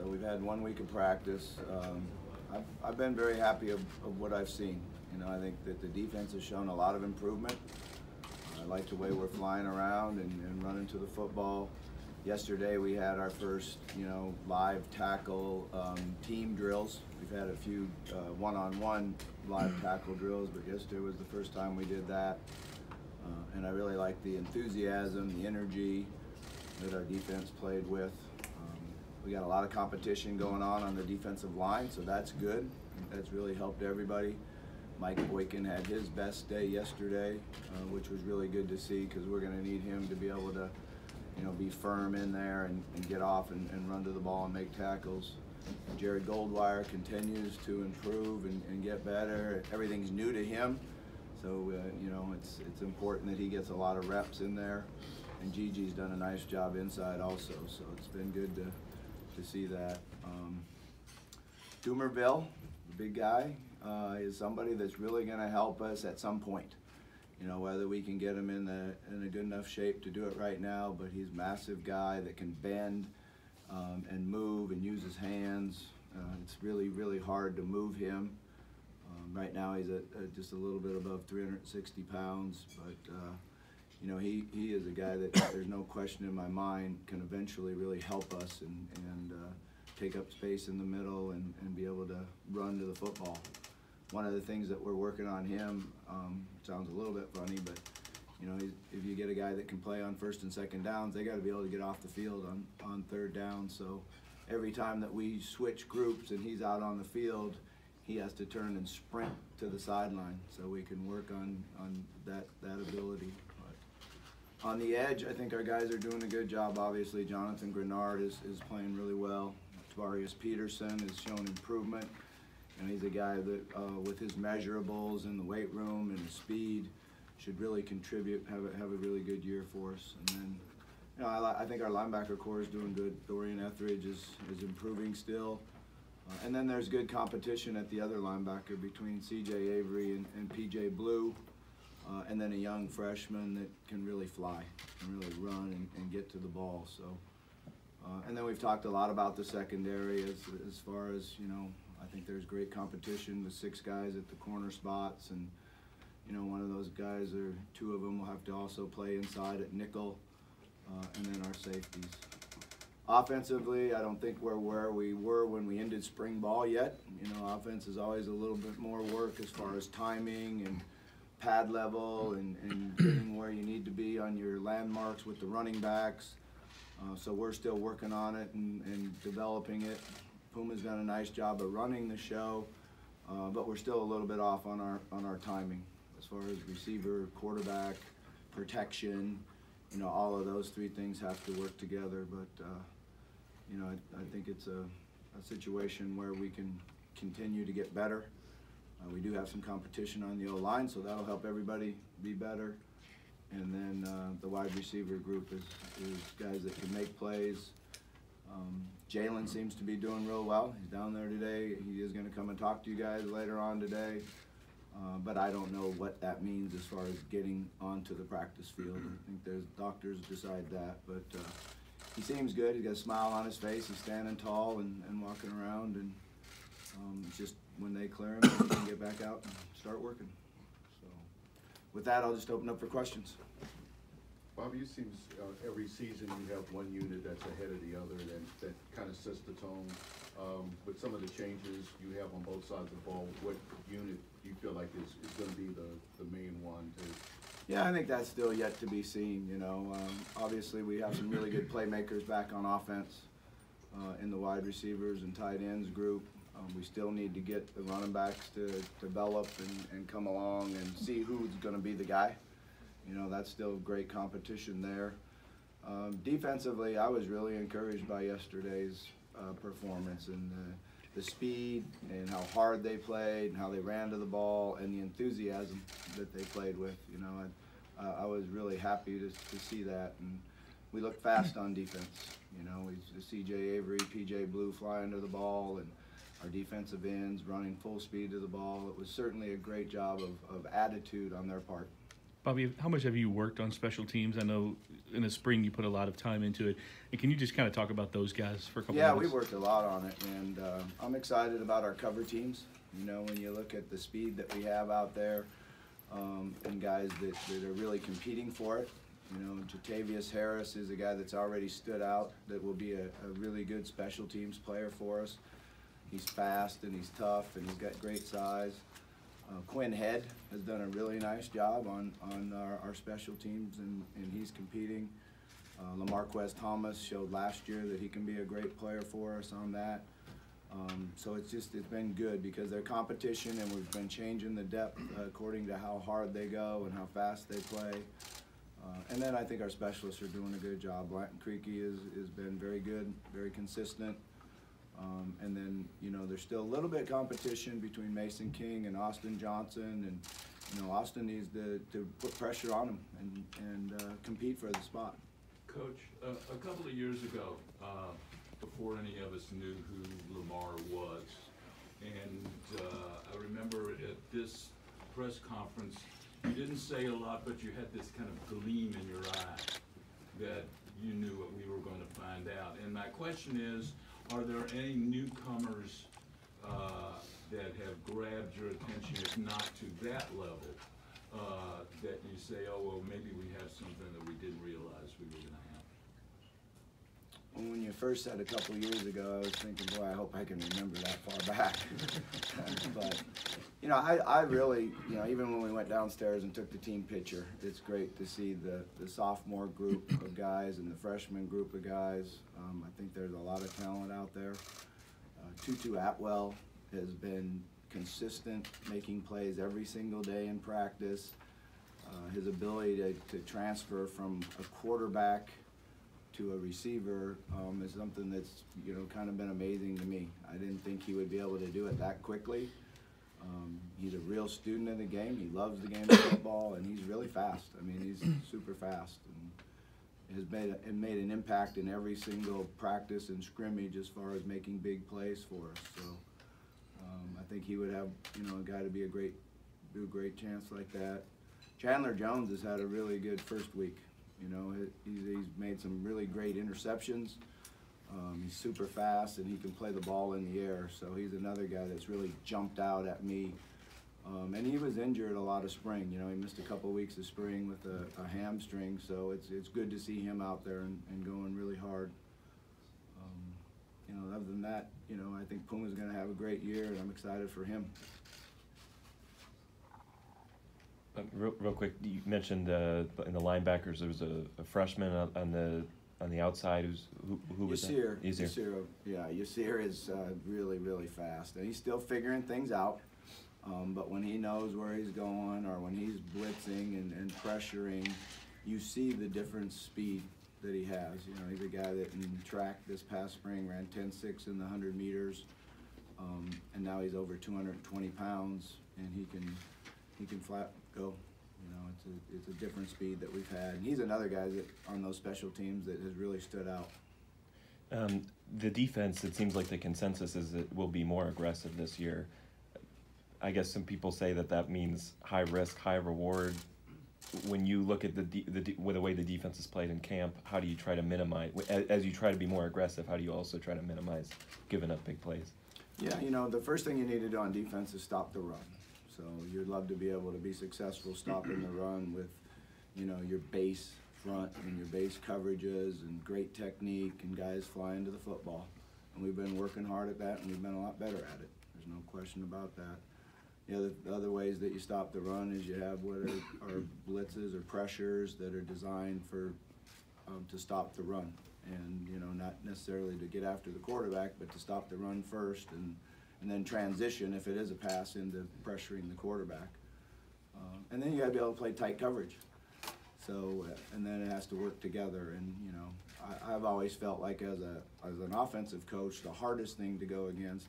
we've had 1 week of practice. I've been very happy of what I've seen. You know, I think that the defense has shown a lot of improvement. I like the way we're flying around and running to the football. Yesterday we had our first, live tackle team drills. We've had a few one-on-one live tackle drills, but yesterday was the first time we did that. And I really like the enthusiasm, the energy that our defense played with. We got a lot of competition going on the defensive line, so that's good. That's really helped everybody. Mike Boykin had his best day yesterday, which was really good to see, because we're going to need him to be able to, be firm in there and get off and run to the ball and make tackles. Jared Goldwire continues to improve and get better. Everything's new to him, so it's important that he gets a lot of reps in there. And Gigi's done a nice job inside also, so it's been good to see that. Doomerville, the big guy, is somebody that's really going to help us at some point. Whether we can get him in a good enough shape to do it right now, but he's a massive guy that can bend and move and use his hands. It's really, really hard to move him. Right now he's at just a little bit above 360 pounds, but he is a guy that there's no question in my mind can eventually really help us and take up space in the middle and be able to run to the football. One of the things that we're working on him, sounds a little bit funny, but if you get a guy that can play on first and second downs, they got to be able to get off the field on third down. So every time that we switch groups and he's out on the field, he has to turn and sprint to the sideline, so we can work on that ability. But on the edge, I think our guys are doing a good job. Obviously, Jonathan Grenard is playing really well. Tobias Peterson has shown improvement. He's a guy that, with his measurables in the weight room and his speed, should really contribute, have a really good year for us. And then, I think our linebacker core is doing good. Dorian Etheridge is improving still. And then there's good competition at the other linebacker between C.J. Avery and P.J. Blue, and then a young freshman that can really fly and really run and get to the ball. So, and then we've talked a lot about the secondary as far as, I think there's great competition with 6 guys at the corner spots, and one of those guys, or 2 of them, will have to also play inside at nickel, and then our safeties. Offensively, I don't think we're where we were when we ended spring ball yet. Offense is always a little bit more work as far as timing and pad level and getting where you need to be on your landmarks with the running backs. So we're still working on it and developing it. Puma's done a nice job of running the show, but we're still a little bit off on our timing as far as receiver, quarterback, protection. All of those 3 things have to work together. But I think it's a situation where we can continue to get better. We do have some competition on the O-line, so that'll help everybody be better. And then the wide receiver group is guys that can make plays. Jalen seems to be doing real well. He's down there today. He is going to come and talk to you guys later on today. But I don't know what that means as far as getting onto the practice field. I think there's doctors decide that. But he seems good. He's got a smile on his face. He's standing tall and walking around. And it's just when they clear him, he can get back out and start working. So with that, I'll just open up for questions. Bobby, it seems every season you have one unit that's ahead of the other that kind of sets the tone. With some of the changes you have on both sides of the ball, what unit do you feel like is going to be the main one? Yeah, I think that's still yet to be seen. Obviously we have some really good playmakers back on offense in the wide receivers and tight ends group. We still need to get the running backs to develop and come along and see who's going to be the guy. That's still great competition there. Defensively, I was really encouraged by yesterday's performance and the speed and how hard they played and how they ran to the ball and the enthusiasm that they played with. I was really happy to see that. And we looked fast on defense. We C.J. Avery, P.J. Blue flying to the ball, and our defensive ends running full speed to the ball. It was certainly a great job of attitude on their part. Bobby, how much have you worked on special teams? I know in the spring you put a lot of time into it. And can you just kind of talk about those guys for a couple Yeah, minutes? we worked a lot on it, and I'm excited about our cover teams. You know, when you look at the speed that we have out there, and guys that are really competing for it. You know, Tobias Harris is a guy that's already stood out that will be a really good special teams player for us. He's fast and he's tough and he's got great size. Quinn Head has done a really nice job on our special teams, and he's competing. Lamarquez Thomas showed last year that he can be a great player for us on that. So it's been good because they're competition, and we've been changing the depth according to how hard they go and how fast they play. And then I think our specialists are doing a good job. Blanton Creaky has been very good, very consistent. And then, you know, there's still a little bit of competition between Mason King and Austin Johnson. And, you know, Austin needs to put pressure on him and compete for the spot. Coach, a couple of years ago, before any of us knew who Lamar was, and I remember at this press conference, you didn't say a lot, but you had this kind of gleam in your eye that you knew what we were going to find out. And my question is, are there any newcomers that have grabbed your attention, if not to that level, that you say, oh, well, maybe we have something that we didn't realize we were going to have? Well, when you first said a couple of years ago, I was thinking, boy, I hope I can remember that far back. But, you know, I really, you know, even when we went downstairs and took the team picture, it's great to see the sophomore group of guys and the freshman group of guys. I think there's a lot of talent out there. Tutu Atwell has been consistent, making plays every single day in practice. His ability to transfer from a quarterback to a receiver is something that's, you know, kind of been amazing to me. I didn't think he would be able to do it that quickly. He's a real student of the game. He loves the game of football, and he's really fast. I mean, he's super fast, and has made an impact in every single practice and scrimmage as far as making big plays for us. So I think he would have, you know, a guy to be a great chance like that. Chandler Jones has had a really good first week. You know, he's made some really great interceptions. He's super fast, and he can play the ball in the air. So he's another guy that's really jumped out at me. And he was injured a lot of spring. You know, he missed a couple weeks of spring with a hamstring. So it's good to see him out there and going really hard. You know, other than that, you know, I think Puma's going to have a great year, and I'm excited for him. Real quick, you mentioned in the linebackers there was a freshman on the outside who was Yasir. that? Yasir, yeah, Yasir is really fast, and he's still figuring things out. But when he knows where he's going, or when he's blitzing and pressuring, you see the different speed that he has. You know, he's a guy that in track this past spring ran 10.6 in the 100 meters, and now he's over 220 pounds, and he can flat go. You know, it's a different speed that we've had. And he's another guy that on those special teams that has really stood out. The defense, it seems like the consensus is it will be more aggressive this year. I guess some people say that means high risk, high reward. When you look at the way the defense is played in camp, how do you try to minimize, as you try to be more aggressive, how do you also try to minimize giving up big plays? Yeah, you know, the first thing you need to do on defense is stop the run. So you'd love to be able to be successful stopping the run with, you know, your base front and your base coverages and great technique and guys flying to the football. And we've been working hard at that, and we've been a lot better at it. There's no question about that. The other ways that you stop the run is you have what are blitzes or pressures that are designed for to stop the run. And, you know, not necessarily to get after the quarterback, but to stop the run first and then transition, if it is a pass, into pressuring the quarterback. And then you got to be able to play tight coverage. So, and then it has to work together. And, you know, I've always felt like as an offensive coach, the hardest thing to go against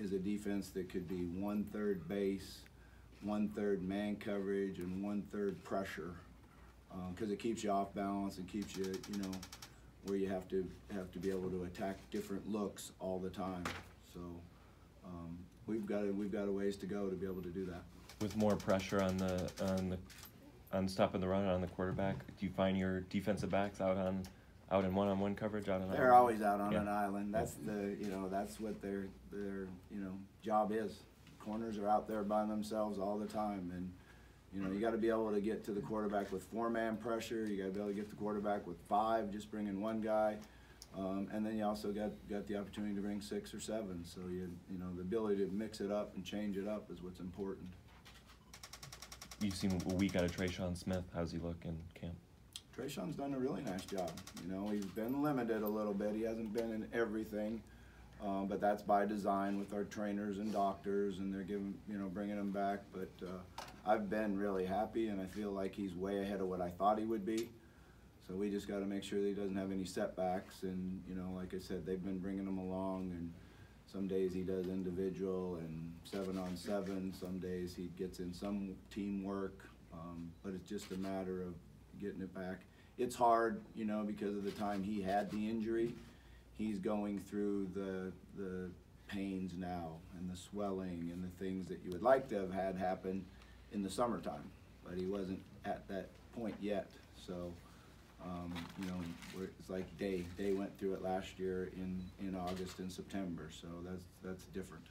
is a defense that could be 1/3 base, 1/3 man coverage, and 1/3 pressure, because it keeps you off balance and keeps you, you know, where you have to be able to attack different looks all the time. So we've got a ways to go to be able to do that. With more pressure on on stopping the run on the quarterback? Do you find your defensive backs out in one-on-one coverage out on? They're always out on Yeah. an island. That's that's what their job is. Corners are out there by themselves all the time, and you got to be able to get to the quarterback with 4-man pressure. You got to be able to get the quarterback with 5, just bringing one guy, and then you also got the opportunity to bring 6 or 7. So the ability to mix it up and change it up is what's important. You've seen a week out of Trayshawn Smith. How's he look in camp? Trayshawn's done a really nice job. He's been limited a little bit. He hasn't been in everything, but that's by design with our trainers and doctors, and they're bringing him back. But I've been really happy, and I feel like he's way ahead of what I thought he would be. So we just got to make sure that he doesn't have any setbacks. And like I said, they've been bringing him along, and some days he does individual and 7-on-7. Some days he gets in some teamwork, but it's just a matter of getting it back. It's hard, because of the time he had the injury. He's going through the pains now and the swelling and the things that you would like to have had happen in the summertime, but he wasn't at that point yet. So, it's like Day went through it last year in August and September, so that's different.